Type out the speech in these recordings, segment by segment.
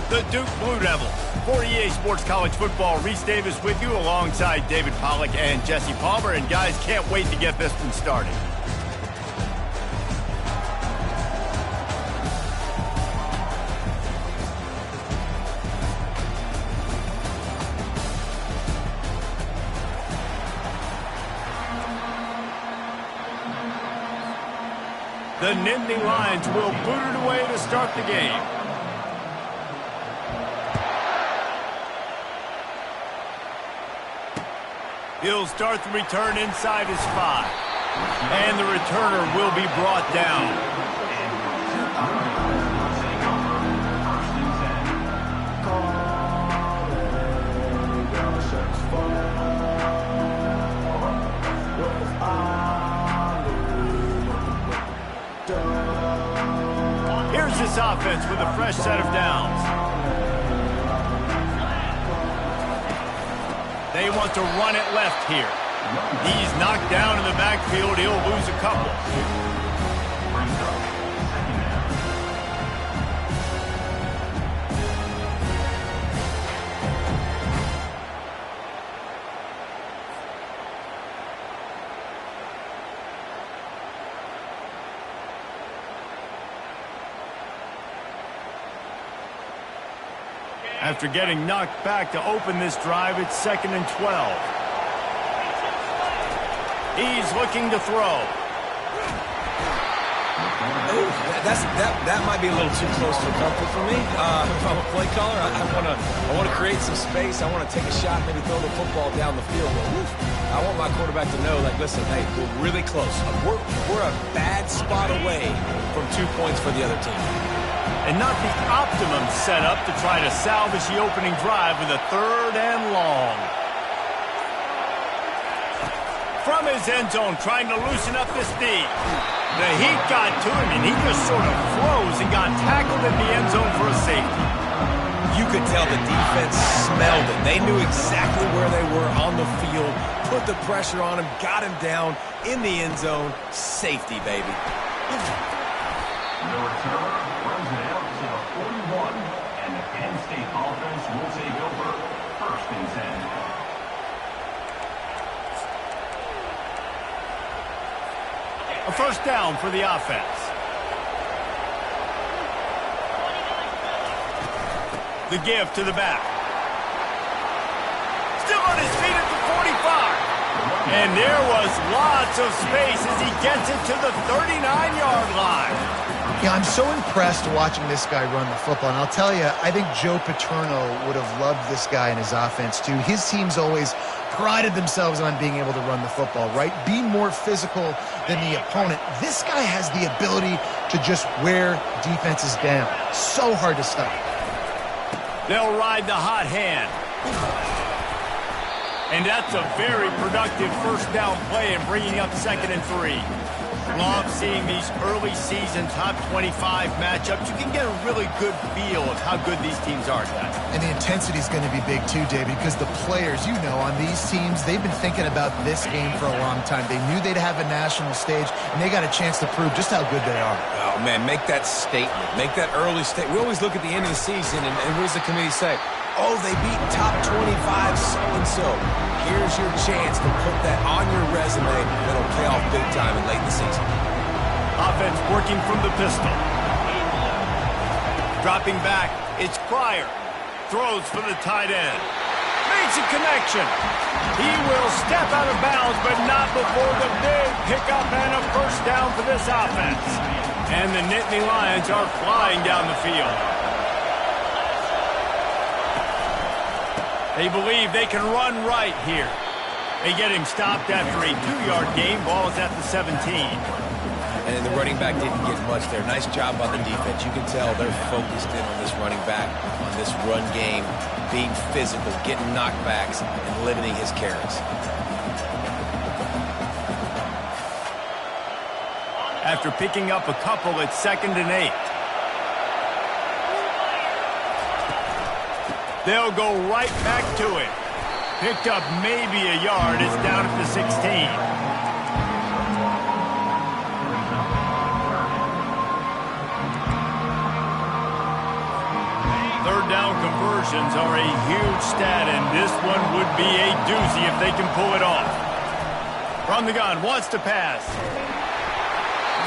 The Duke Blue Devils. For EA Sports College Football, Reese Davis with you alongside David Pollack and Jesse Palmer. And guys, can't wait to get this one started. The Nittany Lions will boot it away to start the game. He'll start the return inside his 5. And the returner will be brought down. Here's this offense with a fresh set of downs. They want to run it left here. He's knocked down in the backfield. He'll lose a couple. After getting knocked back to open this drive, it's 2nd and 12. He's looking to throw. Oh, that might be a little too close for comfort for me. If I'm a play caller, I want to create some space. I want to take a shot, maybe throw the football down the field. But I want my quarterback to know, like, listen, hey, we're really close. We're a bad spot away from 2 points for the other team. And not the optimum setup to try to salvage the opening drive with a 3rd and long. From his end zone, trying to loosen up this knee. The heat got to him, and he just sort of froze and got tackled in the end zone for a safety. You could tell the defense smelled it. They knew exactly where they were on the field, put the pressure on him, got him down in the end zone. Safety, baby. The returner runs it out to the 41, and the Penn State offense will take over 1st and 10. A first down for the offense. The give to the back. Still on his feet at the 45. And there was lots of space as he gets it to the 39-yard line. Yeah, I'm so impressed watching this guy run the football. And I'll tell you, I think Joe Paterno would have loved this guy in his offense, too. His teams always prided themselves on being able to run the football, right? Be more physical than the opponent. This guy has the ability to just wear defenses down. So hard to stop. They'll ride the hot hand. And that's a very productive first down play and bringing up 2nd and 3. Love seeing these early season top 25 matchups. You can get a really good feel of how good these teams are, guys. And the intensity is going to be big too, David, because the players, you know, on these teams, they've been thinking about this game for a long time. They knew they'd have a national stage, and they got a chance to prove just how good they are. Oh, man, make that statement. Make that early statement. We always look at the end of the season, and what does the committee say? Oh, they beat top 25 so-and-so. Here's your chance to put that on your resume that'll pay off big time in late in the season. Offense working from the pistol. Dropping back, it's Pryor. Throws for the tight end. Makes a connection. He will step out of bounds, but not before the big pickup and a first down for this offense. And the Nittany Lions are flying down the field. They believe they can run right here. They get him stopped after a 2-yard gain. Ball is at the 17. And the running back didn't get much there. Nice job on the defense. You can tell they're focused in on this running back, on this run game, being physical, getting knockbacks, and limiting his carries. After picking up a couple, it's 2nd and 8. They'll go right back to it. Picked up maybe a yard. It's down at the 16. 3rd down conversions are a huge stat, and this one would be a doozy if they can pull it off. From the gun, wants to pass.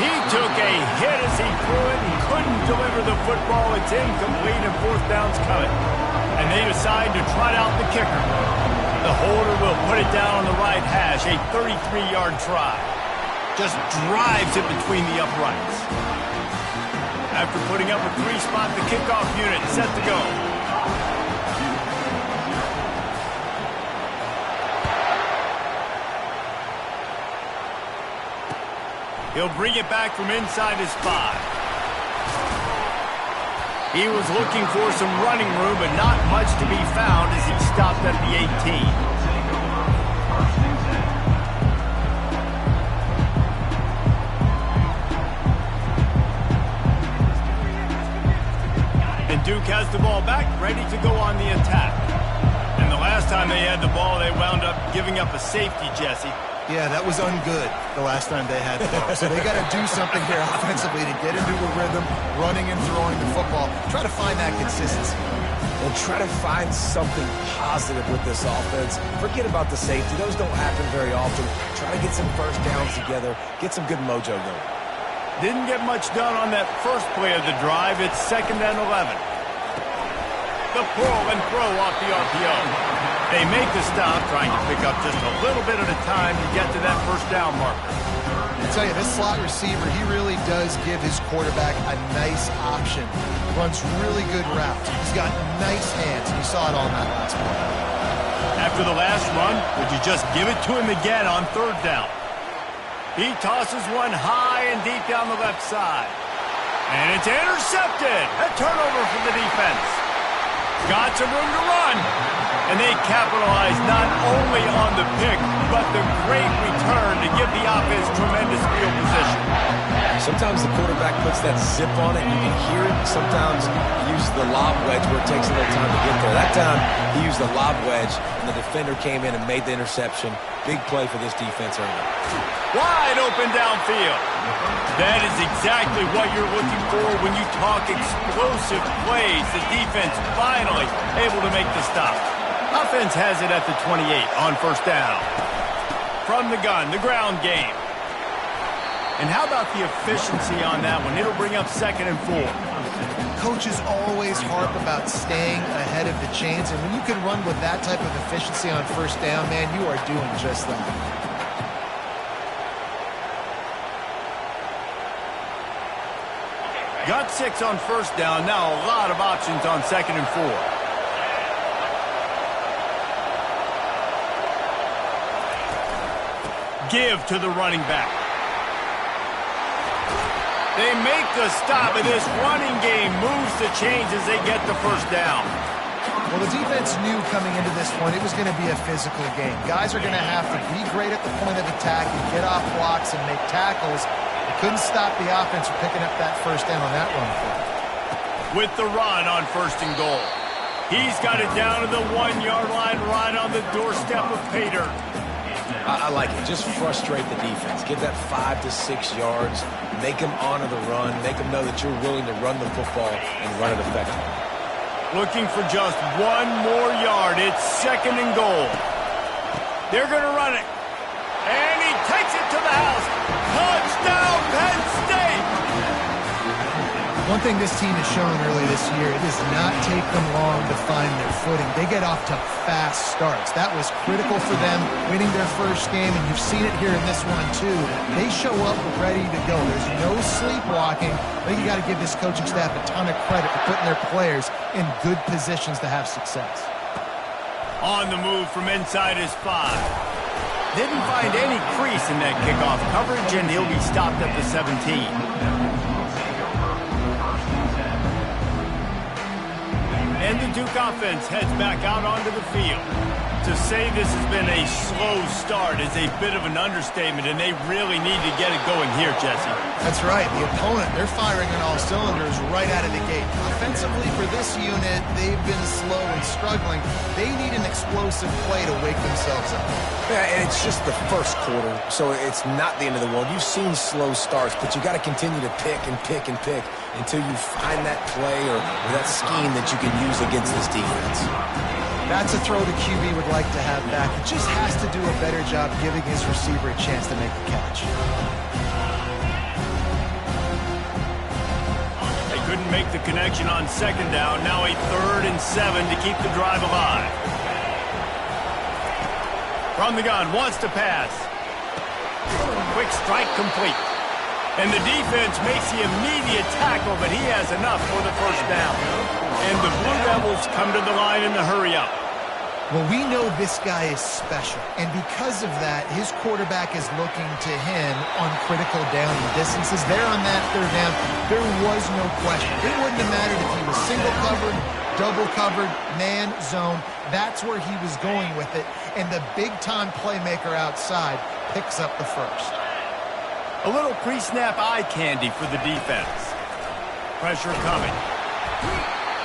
He took a hit as he threw it. He couldn't deliver the football. It's incomplete, and fourth down's coming. And they decide to trot out the kicker. The holder will put it down on the right hash, a 33-yard try. Just drives it between the uprights. After putting up a 3-spot, the kickoff unit set to go. He'll bring it back from inside his 5. He was looking for some running room, but not much to be found as he stopped at the 18. And Duke has the ball back, ready to go on the attack. And the last time they had the ball, they wound up giving up a safety, Jesse. Yeah, that was ungood the last time they had the ball. So they got to do something here offensively to get into a rhythm, running and throwing the football. Try to find that consistency. And try to find something positive with this offense. Forget about the safety. Those don't happen very often. Try to get some first downs together. Get some good mojo going. Didn't get much done on that first play of the drive. It's 2nd and 11. The pull and throw off the RPO. They make the stop, trying to pick up just a little bit at a time to get to that first down marker. I tell you, this slot receiver, he really does give his quarterback a nice option. Runs really good routes. He's got nice hands, and you saw it all in that last play. After the last run, would you just give it to him again on 3rd down? He tosses one high and deep down the left side. And it's intercepted. A turnover for the defense. Got some room to run. And they capitalize not only on the pick, but the great return to give the offense tremendous field position. Sometimes the quarterback puts that zip on it. You can hear it. Sometimes he uses the lob wedge where it takes a little time to get there. That time, he used the lob wedge, and the defender came in and made the interception. Big play for this defense early. Wide open downfield. That is exactly what you're looking for when you talk explosive plays. The defense finally able to make the stop. Offense has it at the 28 on 1st down. From the gun, the ground game. And how about the efficiency on that one? It'll bring up 2nd and 4. Coaches always harp about staying ahead of the chains, and when you can run with that type of efficiency on 1st down, man, you are doing just that. Got 6 on 1st down. Now a lot of options on 2nd and 4. Give to the running back. They make the stop, and this running game moves the chains as they get the 1st down. Well, the defense knew coming into this one it was going to be a physical game. Guys are going to have to be great at the point of attack and get off blocks and make tackles. They couldn't stop the offense from picking up that 1st down on that run play. With the run on 1st and goal. He's got it down to the 1-yard line right on the doorstep of pay dirt. I like it. Just frustrate the defense. Get that 5 to 6 yards. Make them honor the run. Make them know that you're willing to run the football and run it effectively. Looking for just 1 more yard. It's 2nd and goal. They're going to run it. And he takes it to the house. Touchdown, Penn State! One thing this team has shown early this year, it does not take them long to find their footing. They get off to fast starts. That was critical for them winning their 1st game, and you've seen it here in this one too. They show up ready to go. There's no sleepwalking. I think you got to give this coaching staff a ton of credit for putting their players in good positions to have success. On the move from inside his 5. Didn't find any crease in that kickoff coverage, and he'll be stopped at the 17. And the Duke offense heads back out onto the field. To say this has been a slow start is a bit of an understatement, and they really need to get it going here, Jesse. That's right. The opponent, they're firing on all cylinders right out of the gate. Offensively, for this unit, they've been slow and struggling. They need an explosive play to wake themselves up. Yeah, and it's just the first quarter, so it's not the end of the world. You've seen slow starts, but you got to continue to pick and pick and pick until you find that play or that scheme that you can use against this defense. That's a throw the QB would like to have back. He just has to do a better job giving his receiver a chance to make the catch. They couldn't make the connection on second down. Now a 3rd and 7 to keep the drive alive. From the gun, wants to pass. Quick strike complete. And the defense makes the immediate tackle, but he has enough for the first down. And the Blue Devils come to the line in the hurry-up. Well, we know this guy is special, and because of that, his quarterback is looking to him on critical down distances. There on that 3rd down, there was no question. It wouldn't have mattered if he was single covered, double covered, man, zone. That's where he was going with it, and the big-time playmaker outside picks up the first. A little pre-snap eye candy for the defense. Pressure coming.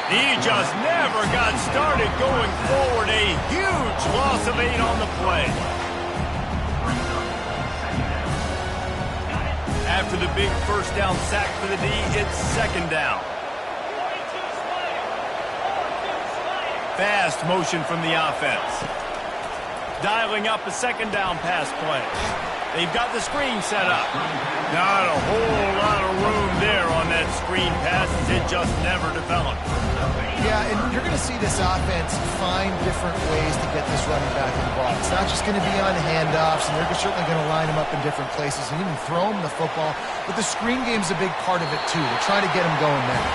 He just never got started going forward. A huge loss of 8 on the play. After the big first down sack for the D, it's 2nd down. Fast motion from the offense. Dialing up a 2nd down pass play. They've got the screen set up. Not a whole lot of room there on that screen pass as it just never developed. Yeah, and you're going to see this offense find different ways to get this running back involved. It's not just going to be on handoffs, and they're certainly going to line him up in different places and even throw him the football. But the screen game's a big part of it, too. They're trying to get him going there.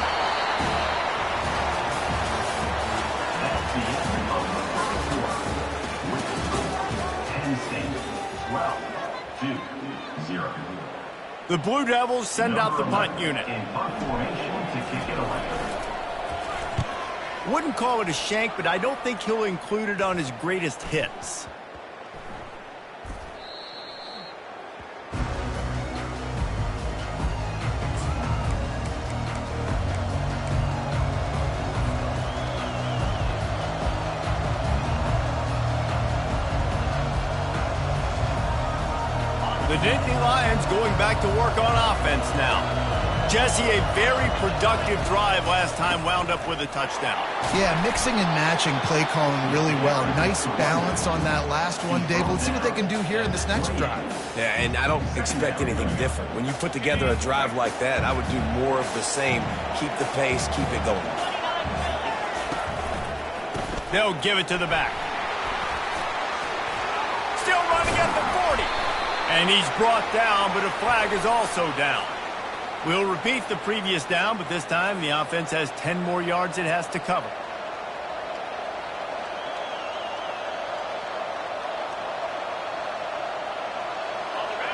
That's the end of the first quarter. With the score, Penn State 12-0. The Blue Devils send out the punt unit. In punt formation to kick it away. Wouldn't call it a shank, but I don't think he'll include it on his greatest hits. The Nittany Lions going back to work on offense now. Jesse, a very productive drive last time, wound up with a touchdown. Yeah, mixing and matching play calling really well. Nice balance on that last one, Dave. Let's see what they can do here in this next drive. Yeah, and I don't expect anything different. When you put together a drive like that, I would do more of the same. Keep the pace, keep it going. They'll give it to the back. Still running at the 40. And he's brought down, but a flag is also down. We'll repeat the previous down, but this time the offense has 10 more yards it has to cover.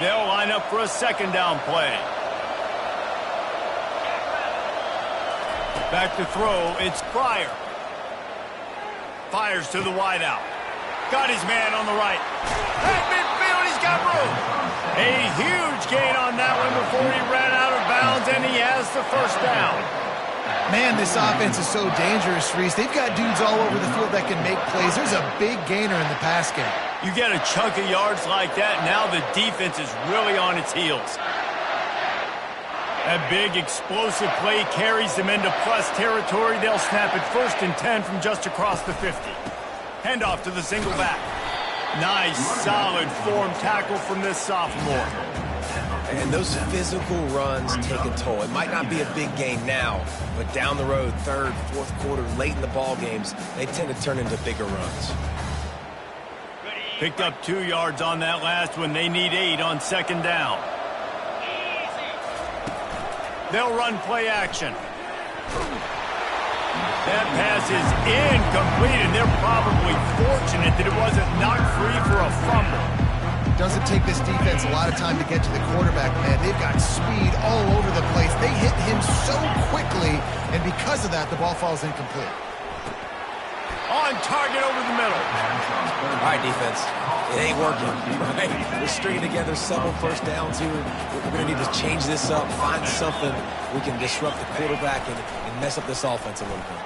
They'll line up for a 2nd down play. Back to throw, it's Pryor. Fires to the wideout. Got his man on the right. At midfield, he's got room. A huge gain on that one before he ran out of bounds, and he has the first down. Man, this offense is so dangerous, Reese. They've got dudes all over the field that can make plays. There's a big gainer in the pass game. You get a chunk of yards like that, now the defense is really on its heels. That big explosive play carries them into plus territory. They'll snap it 1st and 10 from just across the 50. Handoff to the single back. Nice, solid form tackle from this sophomore. And those physical runs take a toll. It might not be a big gain now, but down the road, 3rd, 4th quarter, late in the ball games, they tend to turn into bigger runs. Picked up 2 yards on that last one. They need 8 on 2nd down. They'll run play action. That pass is incomplete, and they're probably fortunate that it wasn't knocked free for a fumble. Doesn't take this defense a lot of time to get to the quarterback, man. They've got speed all over the place. They hit him so quickly, and because of that, the ball falls incomplete. On target over the middle. All right, defense. It ain't working. Right? We're stringing together several first downs here. We're going to need to change this up, find something we can disrupt the quarterback and mess up this offense a little bit.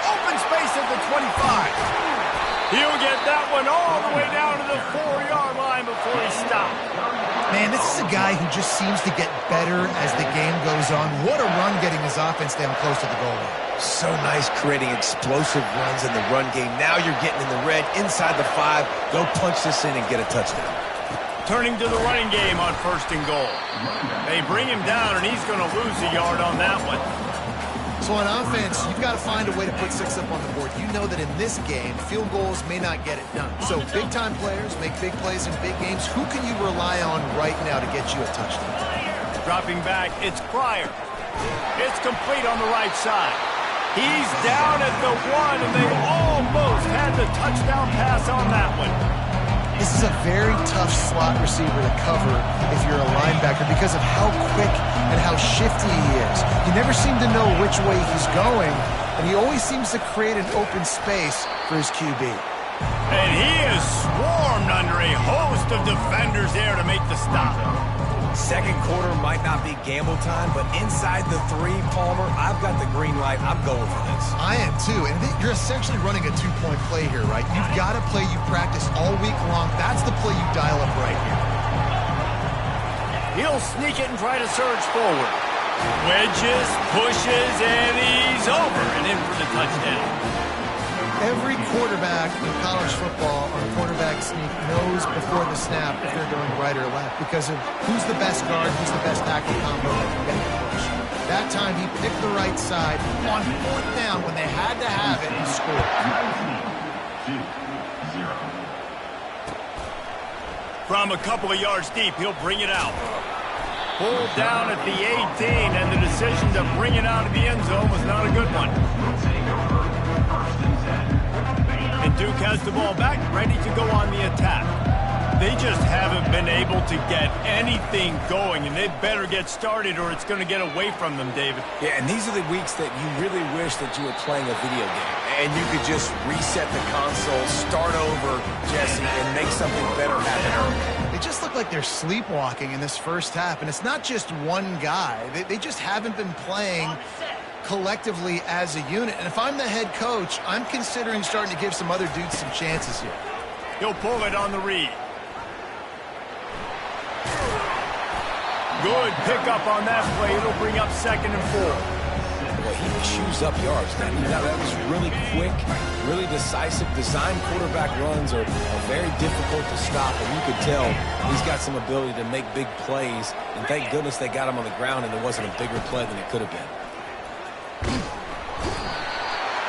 Open space at the 25. He'll get that one all the way down to the 4-yard line before he stopped. Man, this is a guy who just seems to get better as the game goes on. What a run getting his offense down close to the goal line. So nice creating explosive runs in the run game. Now you're getting in the red inside the 5. Go punch this in and get a touchdown. Turning to the running game on 1st and goal. They bring him down, and he's going to lose a yard on that one. So on offense, you've got to find a way to put 6 up on the board. You know that in this game, field goals may not get it done. So big-time players make big plays in big games. Who can you rely on right now to get you a touchdown? Dropping back, it's Pryor. It's complete on the right side. He's down at the 1, and they almost had the touchdown pass on that one. This is a very tough slot receiver to cover if you're a linebacker because of how quick and how shifty he is. You never seem to know which way he's going, and he always seems to create an open space for his QB. And he is swarmed under a host of defenders there to make the stop. Second quarter might not be gamble time, but inside the 3, Palmer, I've got the green light. I'm going for this. I am too, and you're essentially running a 2-point play here, right? You've got a play you practice all week long. That's the play you dial up right here. He'll sneak it and try to surge forward. Wedges, pushes, and he's over and in for the touchdown. Every quarterback in college football on quarterback sneak knows before the snap if they're going right or left because of who's the best guard, who's the best tackle combo that can get the push. That time he picked the right side on 4th down when they had to have it and scored. 19-0. From a couple of yards deep, he'll bring it out. Pulled down at the 18, and the decision to bring it out of the end zone was not a good one. And Duke has the ball back, ready to go on the attack. They just haven't been able to get anything going, and they better get started or it's going to get away from them, David. Yeah, and these are the weeks that you really wish that you were playing a video game. And you could just reset the console, start over, Jesse, and make something better happen early. They just look like they're sleepwalking in this first half, and it's not just one guy. They just haven't been playing collectively as a unit. And if I'm the head coach, I'm considering starting to give some other dudes some chances here. He'll pull it on the read. Good pickup on that play. It'll bring up 2nd and 4. Well, he chews up yards. That was really quick, really decisive. Design quarterback runs are very difficult to stop, and you could tell he's got some ability to make big plays. And thank goodness they got him on the ground and it wasn't a bigger play than it could have been.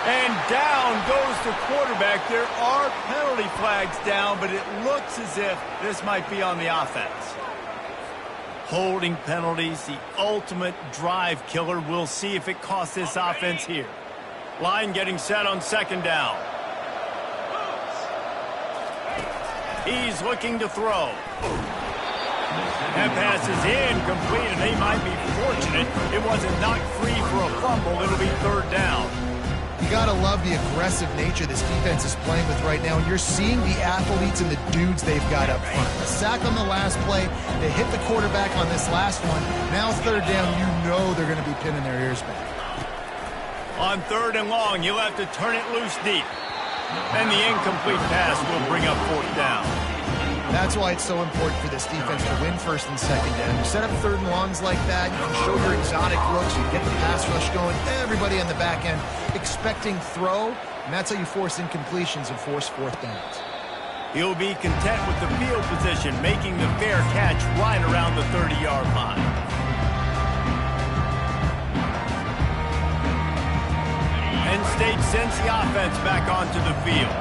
And down goes the quarterback. There are penalty flags down, but it looks as if this might be on the offense. Holding penalties, the ultimate drive killer. We'll see if it costs this offense here. Line getting set on 2nd down. He's looking to throw. That pass is incomplete, and they might be fortunate it wasn't knocked free for a fumble. It'll be 3rd down. You got to love the aggressive nature this defense is playing with right now, and you're seeing the athletes and the dudes they've got up front. A sack on the last play, they hit the quarterback on this last one. Now 3rd down, you know they're going to be pinning their ears back. On 3rd and long, you'll have to turn it loose deep. And the incomplete pass will bring up 4th down. That's why it's so important for this defense to win 1st and 2nd down. You set up 3rd and longs like that, you can show your exotic looks, you get the pass rush going, everybody on the back end expecting throw, and that's how you force incompletions and force 4th downs. He'll be content with the field position, making the fair catch right around the 30-yard line. Penn State sends the offense back onto the field.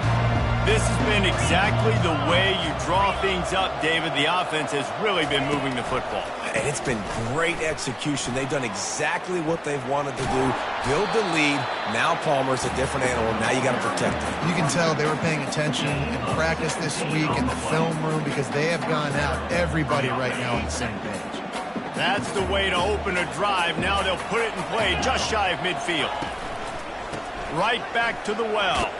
This has been exactly the way you draw things up, David. The offense has really been moving the football. And it's been great execution. They've done exactly what they've wanted to do. Build the lead. Now Palmer's a different animal. Now you got to protect him. You can tell they were paying attention in practice this week in the film room because they have gone out, everybody right now on the same page. That's the way to open a drive. Now they'll put it in play just shy of midfield. Right back to the well.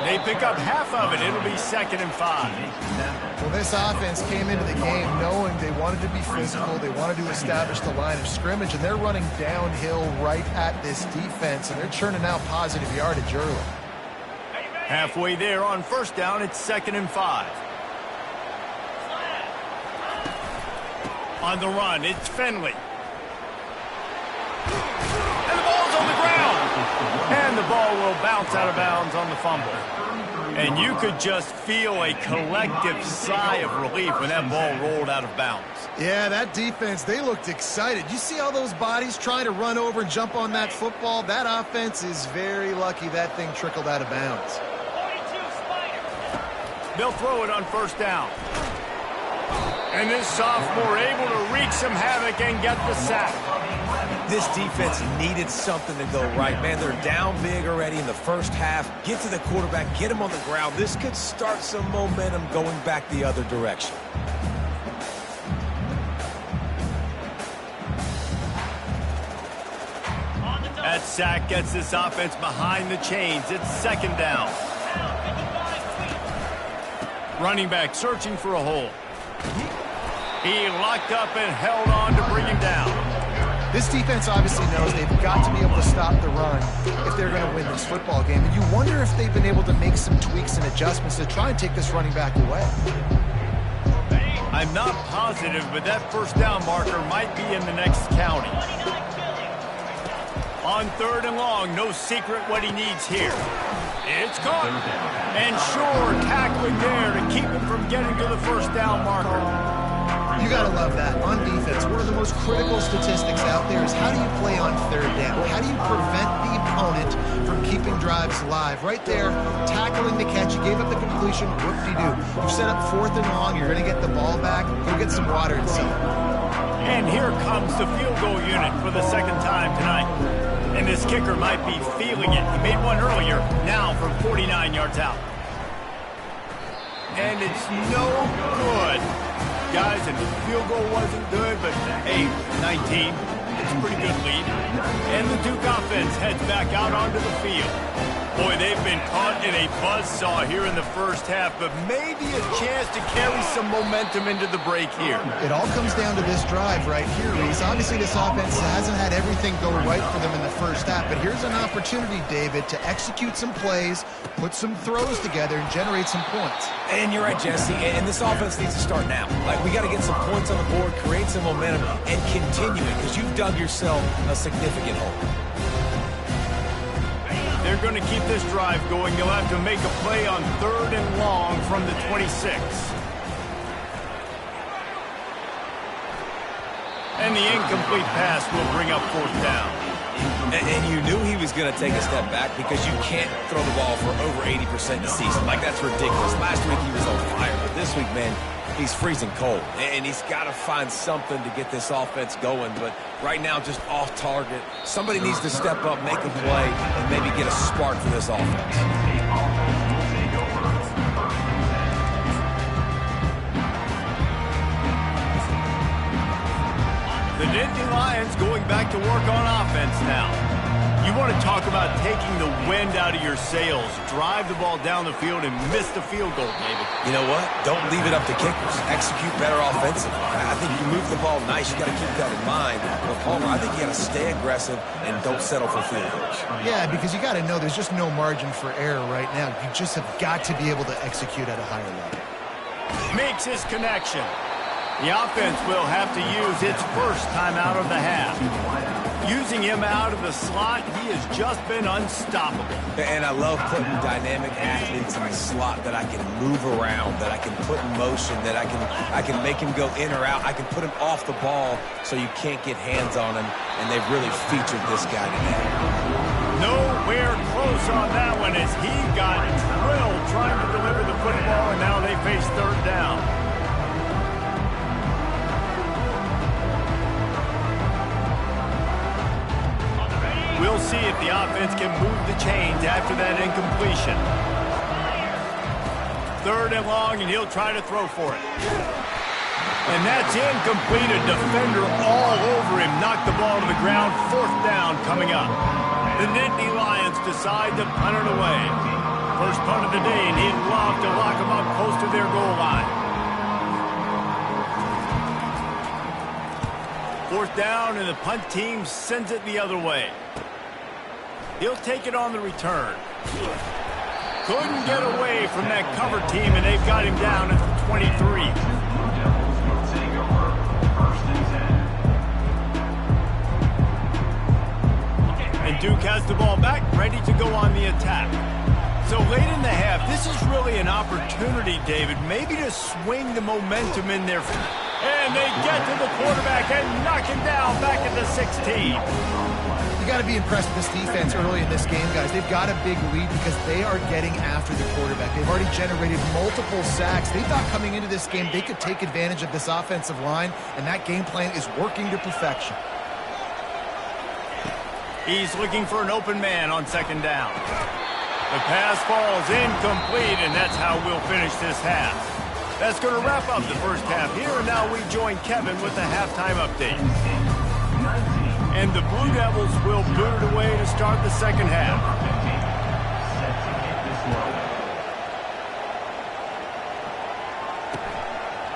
They pick up half of it. It'll be 2nd and 5. Well, this offense came into the game knowing they wanted to be physical. They wanted to establish the line of scrimmage, and they're running downhill right at this defense, and they're churning out positive yardage early. Halfway there on 1st down, it's 2nd and 5. On the run, it's Finley. And the ball's on the ground. And the ball will bounce out of bounds on the fumble. And you could just feel a collective sigh of relief when that ball rolled out of bounds. Yeah, that defense, they looked excited. You see all those bodies trying to run over and jump on that football? That offense is very lucky that thing trickled out of bounds. They'll throw it on 1st down. And this sophomore able to wreak some havoc and get the sack. This defense needed something to go right. Man, they're down big already in the first half. Get to the quarterback, get him on the ground. This could start some momentum going back the other direction. That sack gets this offense behind the chains. It's 2nd down. Running back searching for a hole. He locked up and held on to bring him down. This defense obviously knows they've got to be able to stop the run if they're going to win this football game. And you wonder if they've been able to make some tweaks and adjustments to try and take this running back away. I'm not positive, but that 1st down marker might be in the next county. On 3rd and long, no secret what he needs here. It's caught. And sure, tackling there to keep him from getting to the 1st down marker. You got to love that. On defense, one of the most critical statistics out there is how do you play on 3rd down? How do you prevent the opponent from keeping drives alive? Right there, tackling the catch. You gave up the completion. Whoop-de-doo. You set up 4th and long. You're going to get the ball back. Go get some water and see. And here comes the field goal unit for the 2nd time tonight. And this kicker might be feeling it. He made one earlier, now from 49 yards out. And it's no good. Guys, and the field goal wasn't good, but hey, 19. It's a pretty good lead. And the Duke offense heads back out onto the field. Boy, they've been caught in a buzzsaw here in the first half, but maybe a chance to carry some momentum into the break here. It all comes down to this drive right here, Reese. Obviously, this offense hasn't had everything go right for them in the first half, but here's an opportunity, David, to execute some plays, put some throws together, and generate some points. And you're right, Jesse, and this offense needs to start now. Like, we got to get some points on the board, create some momentum, and continue it, because you've dug yourself a significant hole. They're going to keep this drive going. They'll have to make a play on 3rd and long from the 26. And the incomplete pass will bring up 4th down. And you knew he was going to take a step back because you can't throw the ball for over 80% the season. Like, that's ridiculous. Last week he was on fire, but this week, man, he's freezing cold. And he's got to find something to get this offense going. But right now, just off target. Somebody needs to step up, make a play, and maybe get a spark for this offense. The Nittany Lions going back to work on offense now. You want to talk about taking the wind out of your sails. Drive the ball down the field and miss the field goal, David. You know what? Don't leave it up to kickers. Execute better offensively. I think you move the ball nice. You got to keep that in mind. But Palmer, I think you got to stay aggressive and don't settle for field goals. Yeah, because you got to know there's just no margin for error right now. You just have got to be able to execute at a higher level. Makes his connection. The offense will have to use its first time out of the half. Using him out of the slot, he has just been unstoppable. And I love putting dynamic athletes in the slot that I can move around, that I can put in motion, that I can make him go in or out. I can put him off the ball so you can't get hands on him, and they've really featured this guy today. Nowhere close on that one as he got drilled trying to deliver the football, and now they face 3rd down. We'll see if the offense can move the chains after that incompletion. 3rd and long, and he'll try to throw for it. And that's incomplete. A defender all over him. Knocked the ball to the ground. 4th down coming up. The Nittany Lions decide to punt it away. First punt of the day, and he'd love to lock them up close to their goal line. Fourth down, and the punt team sends it the other way. He'll take it on the return. Couldn't get away from that cover team, and they've got him down at the 23. And Duke has the ball back, ready to go on the attack. So late in the half, this is really an opportunity, David, maybe to swing the momentum in there. And they get to the quarterback and knock him down back at the 16. You got to be impressed with this defense early in this game, guys. They've got a big lead because they are getting after the quarterback. They've already generated multiple sacks. They thought coming into this game they could take advantage of this offensive line, and that game plan is working to perfection. He's looking for an open man on second down. The pass falls incomplete, and that's how we'll finish this half. That's going to wrap up the first half here, and now we join Kevin with the halftime update. And the Blue Devils will boot it away to start the second half.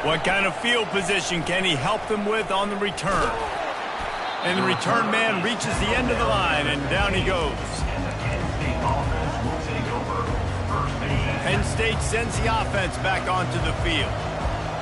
What kind of field position can he help them with on the return? And the return man reaches the end of the line, and down he goes. Penn State sends the offense back onto the field.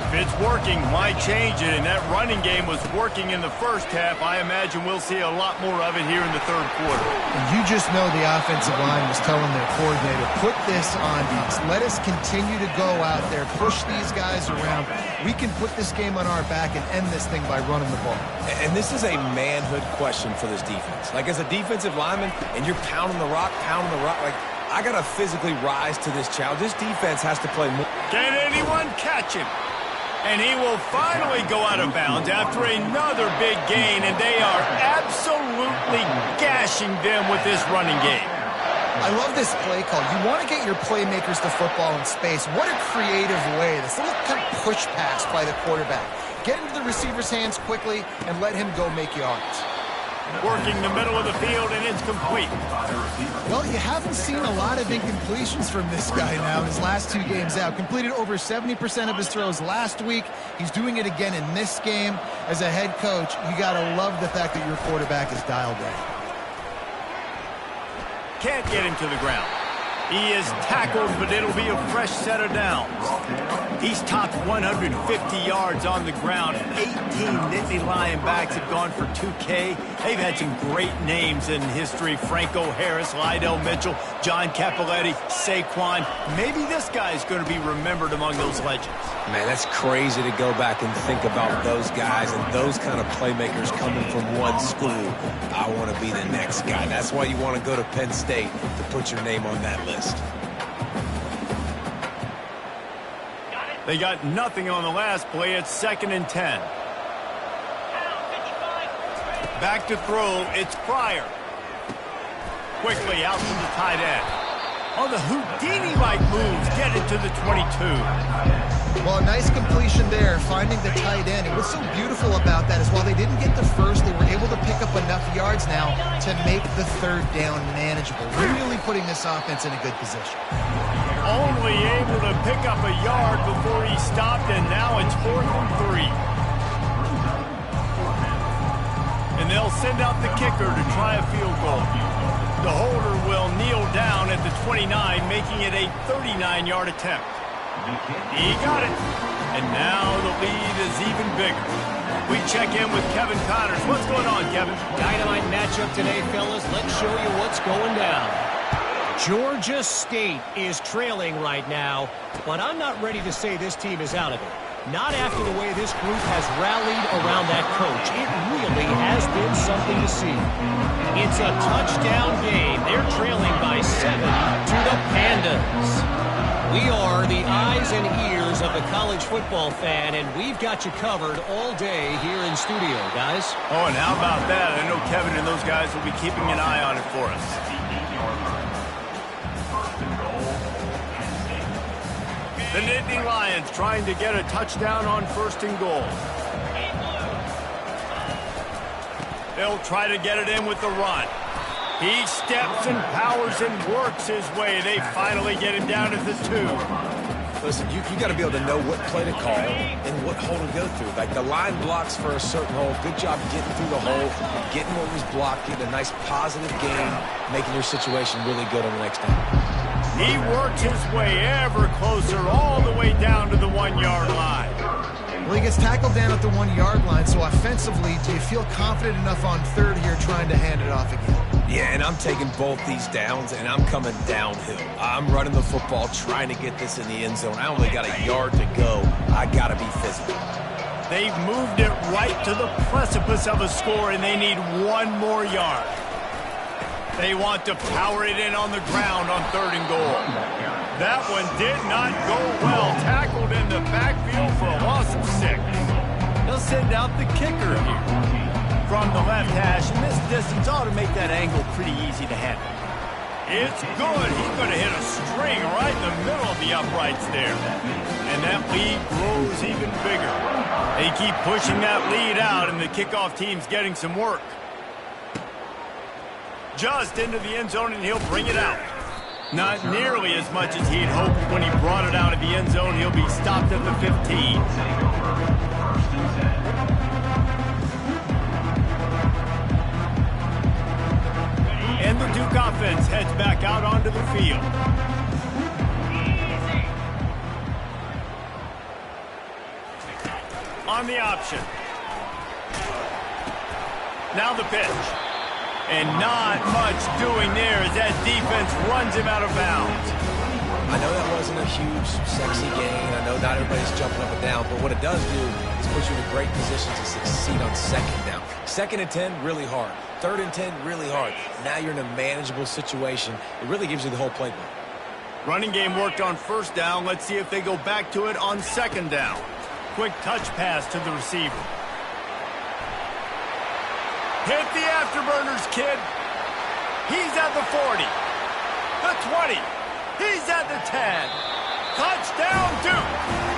If it's working, why change it? And that running game was working in the first half. I imagine we'll see a lot more of it here in the third quarter. And you just know the offensive line was telling their coordinator, put this on us. Let us continue to go out there, push these guys around. We can put this game on our back and end this thing by running the ball. And this is a manhood question for this defense. Like, as a defensive lineman, and you're pounding the rock, like, I got to physically rise to this challenge. This defense has to play more. Can anyone catch him? And he will finally go out of bounds after another big gain, and they are absolutely gashing them with this running game. I love this play call. You want to get your playmakers the football in space. What a creative way. This little kind of push pass by the quarterback. Get into the receiver's hands quickly and let him go make yards. Working the middle of the field, and it's complete. Well, you haven't seen a lot of incompletions from this guy now in his last two games out. Completed over 70% of his throws last week. He's doing it again in this game. As a head coach, you got to love the fact that your quarterback is dialed in. Can't get him to the ground. He is tackled, but it'll be a fresh set of downs. He's topped 150 yards on the ground. 18 Nittany Lion backs have gone for 2K. They've had some great names in history. Franco Harris, Lydell Mitchell, John Cappelletti, Saquon. Maybe this guy's going to be remembered among those legends. Man, that's crazy to go back and think about those guys and those kind of playmakers coming from one school. I want to be the next guy. That's why you want to go to Penn State, to put your name on that list. They got nothing on the last play. It's 2nd and 10. Back to throw. It's Pryor. Quickly out to the tight end. On the Houdini-like moves, get it to the 22. Well, a nice completion there, finding the tight end. And what's so beautiful about that is while they didn't get the first, they were able to pick up enough yards now to make the third down manageable. Really putting this offense in a good position. Only able to pick up a yard before he stopped, and now it's 4th and 3. And they'll send out the kicker to try a field goal. The holder will kneel down at the 29, making it a 39-yard attempt. He got it. And now the lead is even bigger. We check in with Kevin Connors. What's going on, Kevin? Dynamite matchup today, fellas. Let's show you what's going down. Georgia State is trailing right now, but I'm not ready to say this team is out of it. Not after the way this group has rallied around that coach. It really has been something to see. It's a touchdown game. They're trailing by 7 to the Pandas. We are the eyes and ears of the college football fan, and we've got you covered all day here in studio, guys. Oh, and how about that? I know Kevin and those guys will be keeping an eye on it for us. The Nittany Lions trying to get a touchdown on 1st and goal. They'll try to get it in with the run. He steps and powers and works his way. They finally get him down at the 2. Listen, you got to be able to know what play to call and what hole to go through. Like the line blocks for a certain hole. Good job getting through the hole, getting what was blocked, getting a nice positive gain, making your situation really good on the next down. He works his way ever closer all the way down to the 1-yard line. Well, he gets tackled down at the 1-yard line, so offensively, do you feel confident enough on third here trying to hand it off again? Yeah, and I'm taking both these downs, and I'm coming downhill. I'm running the football, trying to get this in the end zone. I only got a yard to go. I got to be physical. They've moved it right to the precipice of a score, and they need 1 more yard. They want to power it in on the ground on 3rd and goal. That one did not go well. Tackled in the backfield for a loss of 6. They'll send out the kicker here from the left hash, and this distance ought to make that angle pretty easy to handle. It's good. He's going to hit a string right in the middle of the uprights there. And that lead grows even bigger. They keep pushing that lead out, and the kickoff team's getting some work. Just into the end zone, and he'll bring it out. Not nearly as much as he'd hoped when he brought it out of the end zone. He'll be stopped at the 15. And the Duke offense heads back out onto the field. On the option. Now the pitch. And not much doing there as that defense runs him out of bounds. I know that wasn't a huge, sexy gain. I know not everybody's jumping up and down, but what it does do is put you in a great position to succeed on 2nd down. 2nd and 10, really hard. 3rd and 10, really hard. Now you're in a manageable situation. It really gives you the whole playbook. Running game worked on 1st down. Let's see if they go back to it on 2nd down. Quick touch pass to the receiver. Hit the afterburners, kid. He's at the 40. The 20. He's at the 10. Touchdown, Duke.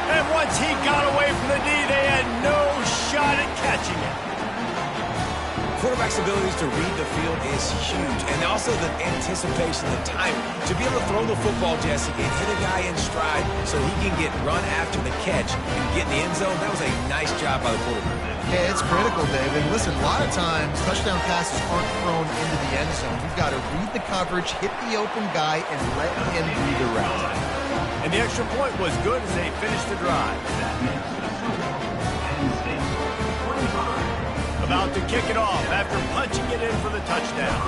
And once he got away from the D, they had no shot at catching it. Quarterback's abilities to read the field is huge. And also the anticipation, the timing. To be able to throw the football, Jesse, and hit a guy in stride so he can get run after the catch and get in the end zone, that was a nice job by the quarterback. Yeah, it's critical, David. Listen, a lot of times touchdown passes aren't thrown into the end zone. You've got to read the coverage, hit the open guy, and let him redirect. And the extra point was good as they finished the drive. About to kick it off after punching it in for the touchdown.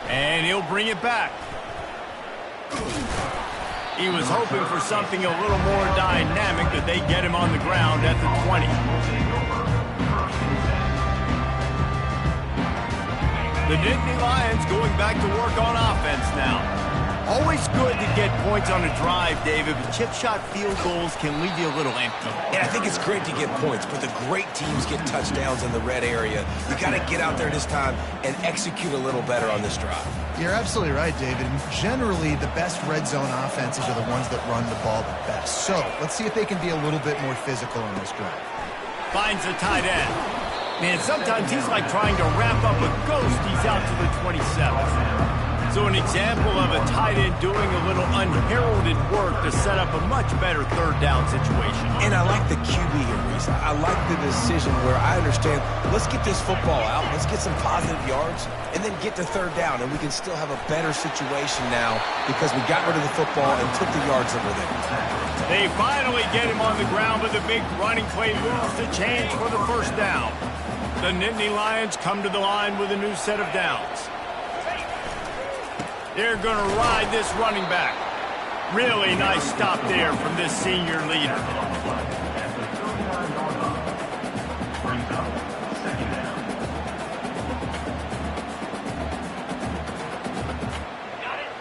And he'll bring it back. He was hoping for something a little more dynamic, but they get him on the ground at the 20. The Nittany Lions going back to work on offense now. Always good to get points on a drive, David, but chip shot field goals can leave you a little empty. And I think it's great to get points, but the great teams get touchdowns in the red area. You got to get out there this time and execute a little better on this drive. You're absolutely right, David. And generally, the best red zone offenses are the ones that run the ball the best. So let's see if they can be a little bit more physical on this drive. Finds a tight end. Man, sometimes he's like trying to wrap up a ghost. He's out to the 27. So an example of a tight end doing a little unheralded work to set up a much better 3rd down situation. And I like the QB here, Reese. I like the decision where I understand, let's get this football out, let's get some positive yards, and then get to 3rd down, and we can still have a better situation now because we got rid of the football and took the yards that were there. They finally get him on the ground with a big running play moves to change for the 1st down. The Nittany Lions come to the line with a new set of downs. They're going to ride this running back. Really nice stop there from this senior leader.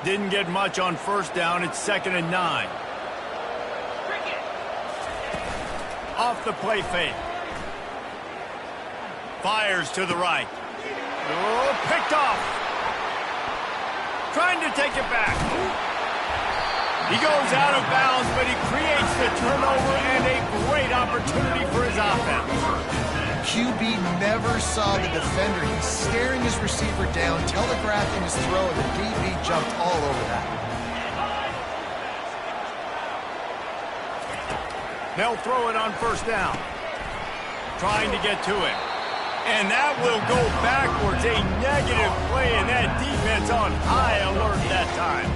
Didn't get much on 1st down. It's 2nd and 9. Off the play fake. Fires to the right. Oh, picked off. Trying to take it back. He goes out of bounds, but he creates the turnover and a great opportunity for his offense. QB never saw the defender. He's staring his receiver down, telegraphing his throw, and the DB jumped all over that. They'll throw it on first down. Trying to get to it. And that will go backwards. A negative play, and that defense on high alert that time.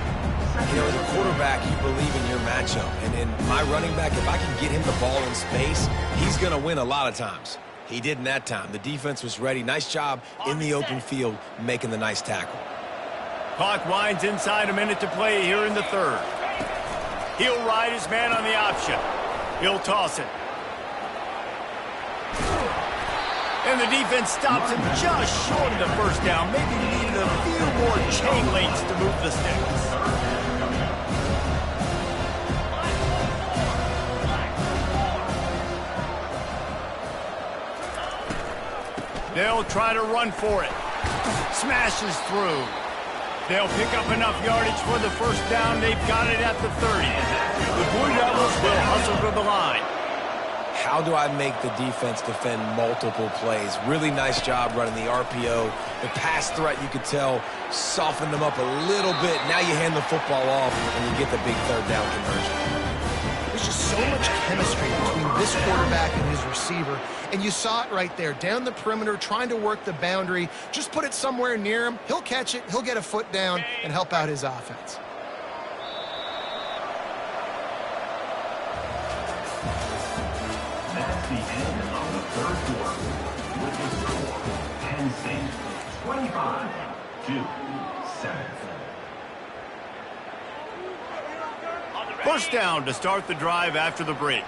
You know, as a quarterback, you believe in your matchup. And in my running back, if I can get him the ball in space, he's going to win a lot of times. He didn't that time. The defense was ready. Nice job in the open field making the nice tackle. Clock winds inside, a minute to play here in the third. He'll ride his man on the option. He'll toss it. And the defense stops him just short of the first down. Maybe needed a few more chain links to move the sticks. They'll try to run for it. Smashes through. They'll pick up enough yardage for the first down. They've got it at the 30. The Blue Devils will hustle to the line. How do I make the defense defend multiple plays? Really nice job running the RPO. The pass threat, you could tell, softened them up a little bit. Now you hand the football off, and you get the big third down conversion. There's just so much chemistry between this quarterback and his receiver, and you saw it right there. Down the perimeter, trying to work the boundary. Just put it somewhere near him. He'll catch it, he'll get a foot down, and help out his offense. That's the end of the third quarter. With the score, Penn State 25-7. First down to start the drive after the break.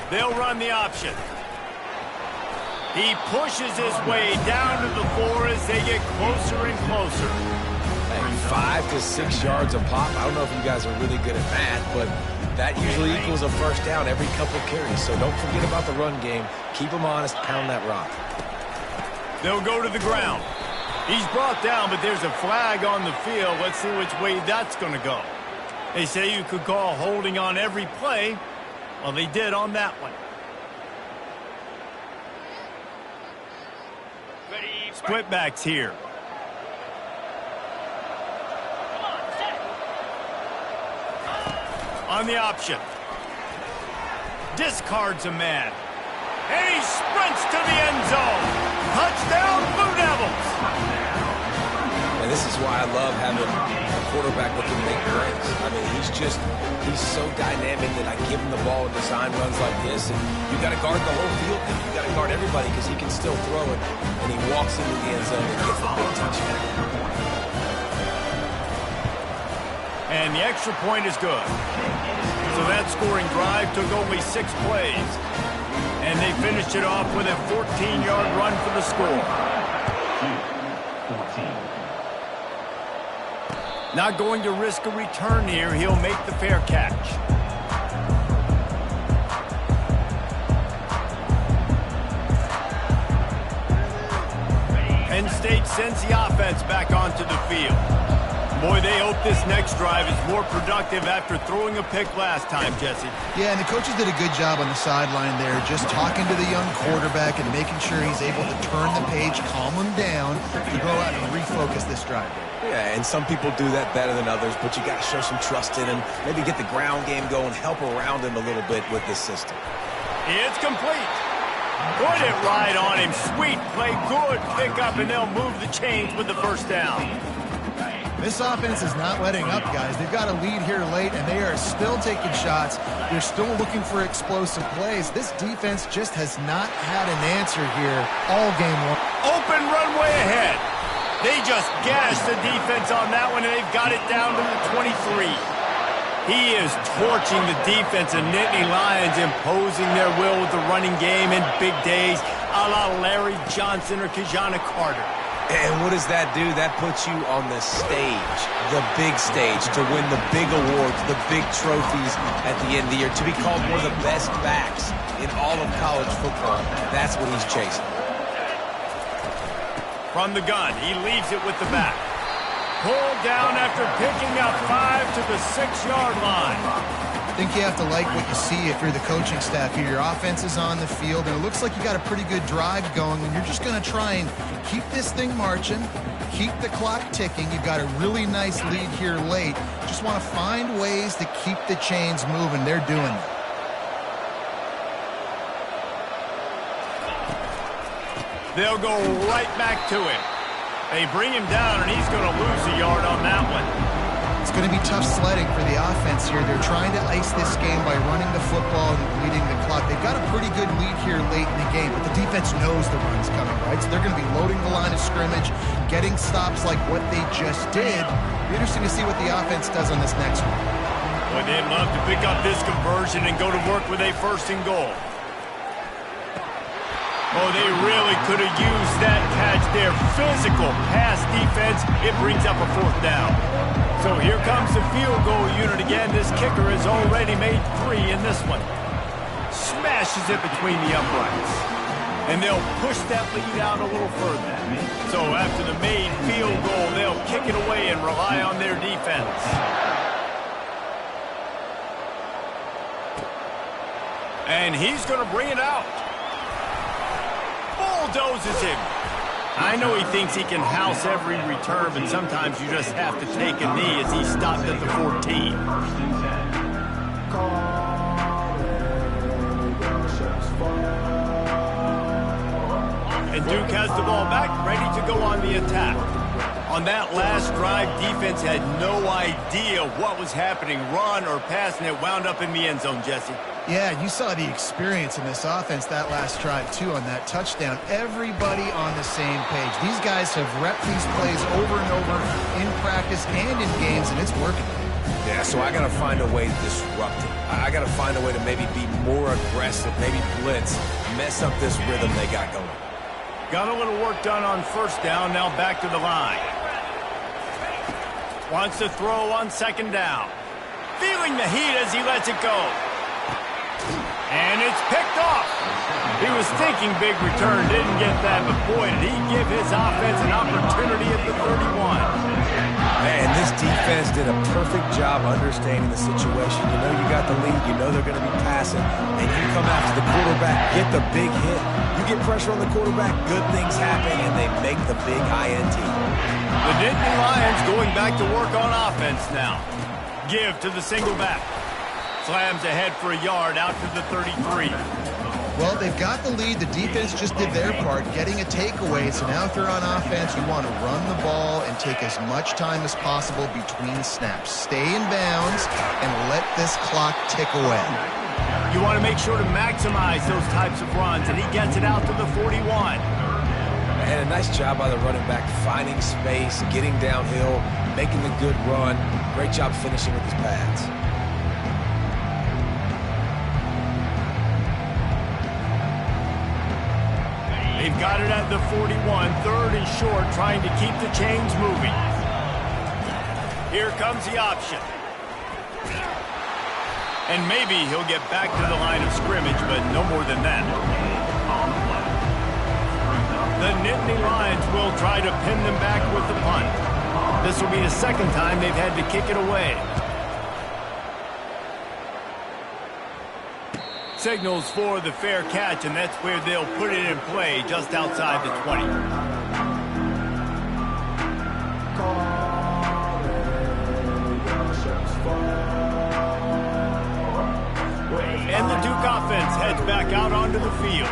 They'll run the option. He pushes his way down to the 4 as they get closer and closer. Hey, 5 to 6 yards a pop. I don't know if you guys are really good at math, but that usually equals a first down every couple carries. So don't forget about the run game. Keep them honest. Pound that rock. They'll go to the ground. He's brought down, but there's a flag on the field. Let's see which way that's going to go. They say you could call holding on every play. Well, they did on that one. Split backs here. On the option. Discards a man. And he sprints to the end zone. Touchdown, Blue Devils. And this is why I love having a quarterback that can make plays. I mean, he's so dynamic that I give him the ball and design runs like this, and you got to guard the whole field. And you got to guard everybody because he can still throw it, and he walks into the end zone and gets the big touchdown. And the extra point is good. So that scoring drive took only 6 plays. And they finished it off with a 14-yard run for the score. 14. Not going to risk a return here. He'll make the fair catch. Penn State sends the offense back onto the field. Boy, they hope this next drive is more productive after throwing a pick last time, Jesse. Yeah, and the coaches did a good job on the sideline there, just talking to the young quarterback and making sure he's able to turn the page, calm him down, to go out and refocus this drive. Yeah, and some people do that better than others, but you got to show some trust in him, maybe get the ground game going, help around him a little bit with this system. It's complete. Put it right on him. Sweet play, good pickup, and they'll move the chains with the first down. This offense is not letting up, guys. They've got a lead here late, and they are still taking shots. They're still looking for explosive plays. This defense just has not had an answer here all game long. Open runway ahead. They just gashed the defense on that one, and they've got it down to the 23. He is torching the defense, and Nittany Lions imposing their will with the running game in big days, a la Larry Johnson or Kijana Carter. And what does that do? That puts you on the stage, the big stage, to win the big awards, the big trophies at the end of the year, to be called one of the best backs in all of college football. That's what he's chasing. From the gun, he leaves it with the back. Pulled down after picking up 5 to the 6-yard line. I think you have to like what you see if you're the coaching staff here. Your offense is on the field, and it looks like you got a pretty good drive going, and you're just going to try and keep this thing marching, keep the clock ticking. You've got a really nice lead here late. Just want to find ways to keep the chains moving. They're doing it. They'll go right back to him. They bring him down, and he's going to lose a yard on that one. It's going to be tough sledding for the offense here. They're trying to ice this game by running the football and bleeding the clock. They've got a pretty good lead here late in the game, but the defense knows the run's coming, right? So they're going to be loading the line of scrimmage, getting stops like what they just did. Be interesting to see what the offense does on this next one. Boy, they'd love to pick up this conversion and go to work with a 1st and goal. Oh, they really could have used that catch there. Physical pass defense. It brings up a 4th down. So here comes the field goal unit again. This kicker has already made 3 in this one. Smashes it between the uprights. And they'll push that lead out a little further. So after the made field goal, they'll kick it away and rely on their defense. And he's going to bring it out. Bulldozes him. I know he thinks he can house every return, but sometimes you just have to take a knee as he stopped at the 14. And Duke has the ball back, ready to go on the attack. On that last drive, defense had no idea what was happening, run or pass, and it wound up in the end zone, Jesse. Yeah, you saw the experience in this offense that last drive, too, on that touchdown. Everybody on the same page. These guys have repped these plays over and over in practice and in games, and it's working. Yeah, so I got to find a way to disrupt it. I got to find a way to maybe be more aggressive, maybe blitz, mess up this rhythm they got going. Got a little work done on 1st down, now back to the line. Wants to throw on 2nd down. Feeling the heat as he lets it go. And it's picked off. He was thinking big return, didn't get that, but boy, did he give his offense an opportunity at the 31. Man, this defense did a perfect job understanding the situation. You know you got the lead, you know they're going to be passing, and you come after the quarterback, get the big hit. You get pressure on the quarterback, good things happen, and they make the big INT. The Nittany Lions going back to work on offense now. Give to the single back. Slams ahead for a yard out to the 33. Well, they've got the lead. The defense just did their part, getting a takeaway. So now if they're on offense, you want to run the ball and take as much time as possible between snaps. Stay in bounds and let this clock tick away. You want to make sure to maximize those types of runs, and he gets it out to the 41. And a nice job by the running back, finding space, getting downhill, making the good run. Great job finishing with his pads. They've got it at the 41, 3rd and short, trying to keep the chains moving. Here comes the option. And maybe he'll get back to the line of scrimmage, but no more than that. The Nittany Lions will try to pin them back with the punt. This will be the 2nd time they've had to kick it away. Signals for the fair catch, and that's where they'll put it in play, just outside the 20. And the Duke offense heads back out onto the field.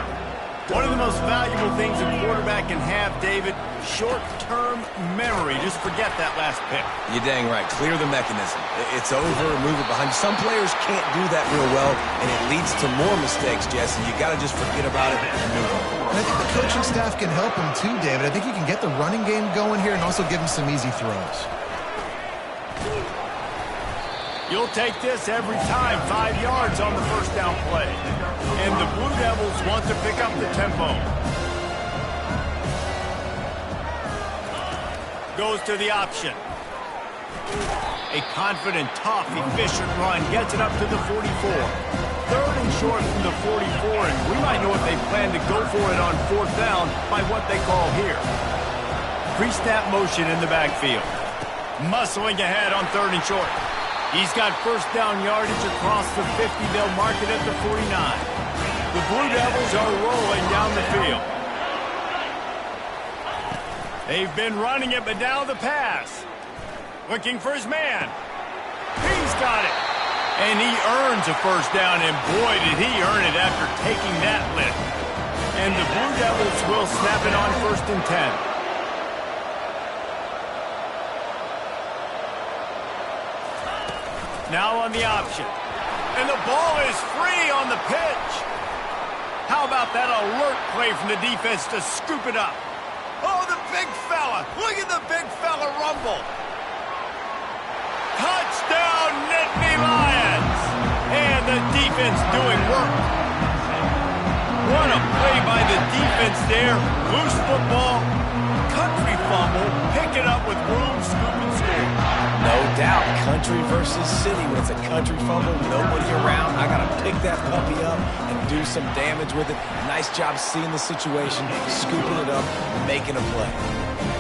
One of the most valuable things a quarterback can have, David, short-term memory. Just forget that last pick. You're dang right. Clear the mechanism. It's over, move it behind you. Some players can't do that real well, and it leads to more mistakes, Jesse. You got to just forget about it and move on. And I think the coaching staff can help him too, David. I think he can get the running game going here and also give him some easy throws. You'll take this every time. 5 yards on the 1st down play. And the Blue Devils want to pick up the tempo. Goes to the option. A confident, tough, efficient run. Gets it up to the 44. 3rd and short from the 44. And we might know if they plan to go for it on 4th down by what they call here. Pre-snap motion in the backfield. Muscling ahead on 3rd and short. He's got first down yardage across the 50. They'll mark it at the 49. The Blue Devils are rolling down the field. They've been running it, but now the pass. Looking for his man. He's got it. And he earns a first down, and boy, did he earn it after taking that lift. And the Blue Devils will snap it on 1st and 10. Now on the option. And the ball is free on the pitch. How about that alert play from the defense to scoop it up? Oh, the big fella. Look at the big fella rumble. Touchdown, Nittany Lions. And the defense doing work. What a play by the defense there. Loose football, country fumble, pick it up with room, scoop and score. No doubt, country versus city. When it's a country fumble, nobody around, I got to pick that puppy up and do some damage with it. Nice job seeing the situation, scooping it up, making a play.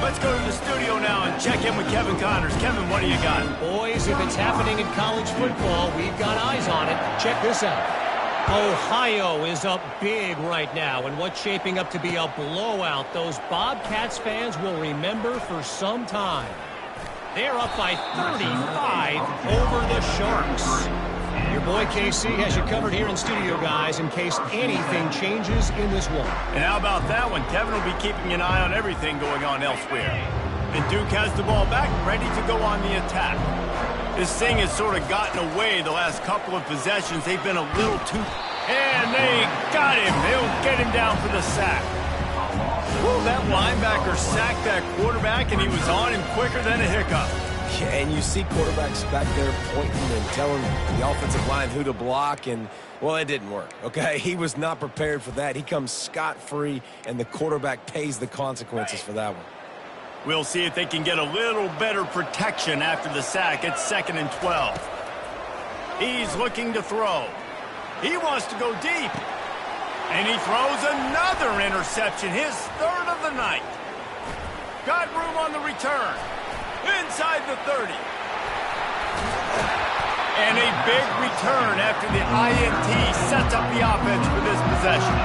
Let's go to the studio now and check in with Kevin Connors. Kevin, what do you got? Boys, if it's happening in college football, we've got eyes on it. Check this out. Ohio is up big right now, and what's shaping up to be a blowout those Bobcats fans will remember for some time. They're up by 35 over the Sharks. Your boy KC has you covered here in studio, guys, in case anything changes in this one. And how about that one? Kevin will be keeping an eye on everything going on elsewhere. And Duke has the ball back, ready to go on the attack. This thing has sort of gotten away the last couple of possessions. They've been a little too... And they got him. They'll get him down for the sack. Ooh, that linebacker sacked that quarterback, and he was on him quicker than a hiccup. Yeah, and you see quarterbacks back there pointing and telling the offensive line who to block, and, well, it didn't work, okay? He was not prepared for that. He comes scot-free, and the quarterback pays the consequences for that one. We'll see if they can get a little better protection after the sack. It's 2nd and 12. He's looking to throw. He wants to go deep. And he throws another interception, his 3rd of the night. Got room on the return. Inside the 30. And a big return after the INT sets up the offense for this possession.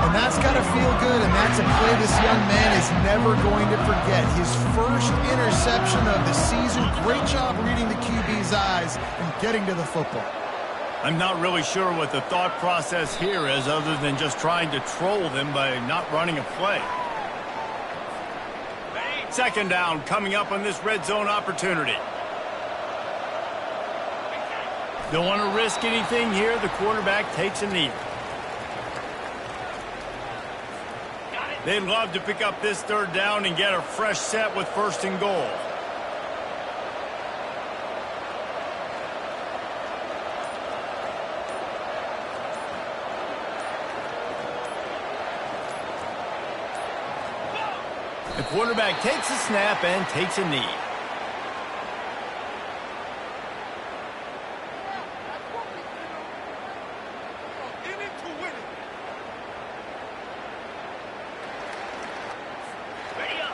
And that's got to feel good, and that's a play this young man is never going to forget. His first interception of the season. Great job reading the QB's eyes and getting to the football. I'm not really sure what the thought process here is other than just trying to troll them by not running a play. 2nd down coming up on this red zone opportunity. Don't want to risk anything here. The quarterback takes a knee. They'd love to pick up this 3rd down and get a fresh set with 1st and goal. The quarterback takes a snap and takes a knee.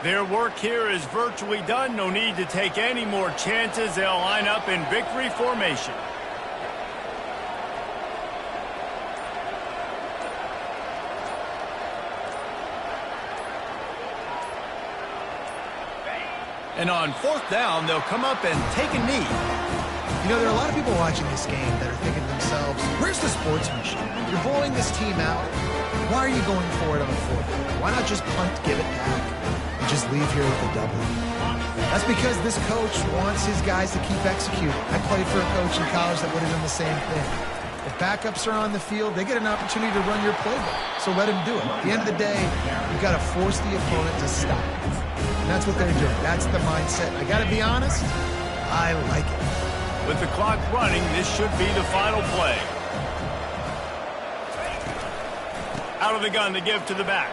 Their work here is virtually done. No need to take any more chances. They'll line up in victory formation. And on 4th down, they'll come up and take a knee. You know, there are a lot of people watching this game that are thinking to themselves, where's the sportsmanship? You're blowing this team out. Why are you going for it on the 4th down? Why not just punt, give it back, and just leave here with a W? That's because this coach wants his guys to keep executing. I played for a coach in college that would have done the same thing. If backups are on the field, they get an opportunity to run your playbook. So let him do it. At the end of the day, you've got to force the opponent to stop. And that's what they're doing. That's the mindset. I got to be honest, I like it. With the clock running, this should be the final play. Out of the gun to give to the back.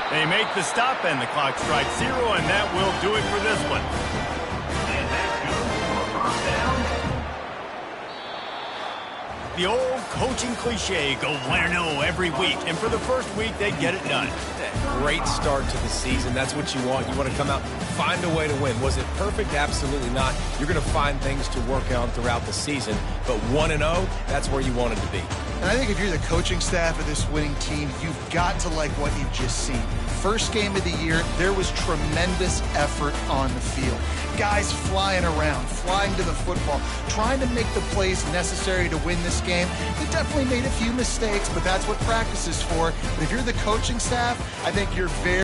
They make the stop, and the clock strikes 0, and that will do it for this one. And that's good for 1st down. The old coaching cliche, go 1-0 every week. And for the first week, they get it done. Great start to the season. That's what you want. You want to come out, find a way to win. Was it perfect? Absolutely not. You're going to find things to work on throughout the season. But 1-0, that's where you wanted to be. And I think if you're the coaching staff of this winning team, you've got to like what you've just seen. First game of the year, there was tremendous effort on the field. Guys flying around, flying to the football, trying to make the plays necessary to win this game. They definitely made a few mistakes, but that's what practice is for. But if you're the coaching staff, I think you're very